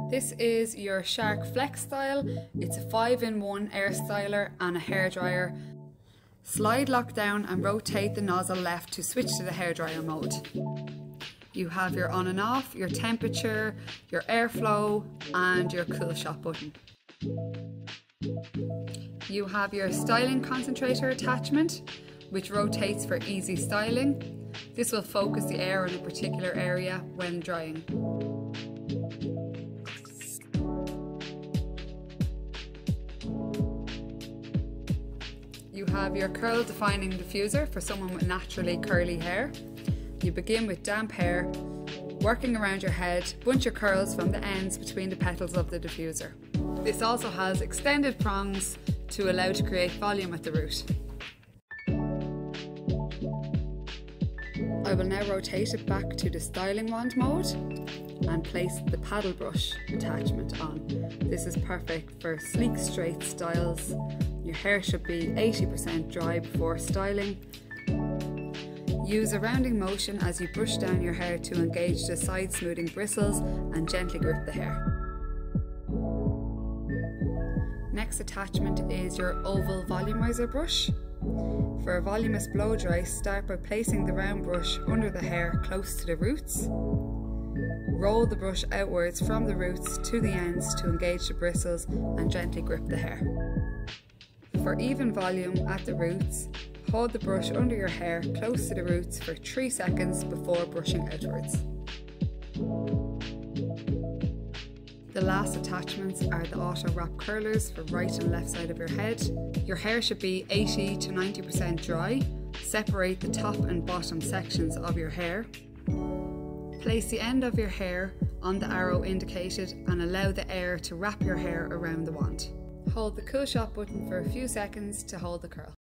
This is your Shark FlexStyle. It's a 5-in-1 air styler and a hairdryer. Slide lock down and rotate the nozzle left to switch to the hairdryer mode. You have your on and off, your temperature, your airflow and your cool shot button. You have your styling concentrator attachment, which rotates for easy styling. This will focus the air on a particular area when drying. You have your curl defining diffuser for someone with naturally curly hair. You begin with damp hair, working around your head, bunch your curls from the ends between the petals of the diffuser. This also has extended prongs to allow to create volume at the root. I will now rotate it back to the styling wand mode and place the paddle brush attachment on. This is perfect for sleek straight styles. Your hair should be 80% dry before styling. Use a rounding motion as you brush down your hair to engage the side smoothing bristles and gently grip the hair. Next attachment is your oval volumizer brush. For a voluminous blow dry, start by placing the round brush under the hair close to the roots. Roll the brush outwards from the roots to the ends to engage the bristles and gently grip the hair. For even volume at the roots, hold the brush under your hair close to the roots for 3 seconds before brushing outwards. The last attachments are the auto wrap curlers for right and left side of your head. Your hair should be 80 to 90% dry. Separate the top and bottom sections of your hair. Place the end of your hair on the arrow indicated and allow the air to wrap your hair around the wand. Hold the cool shot button for a few seconds to hold the curl.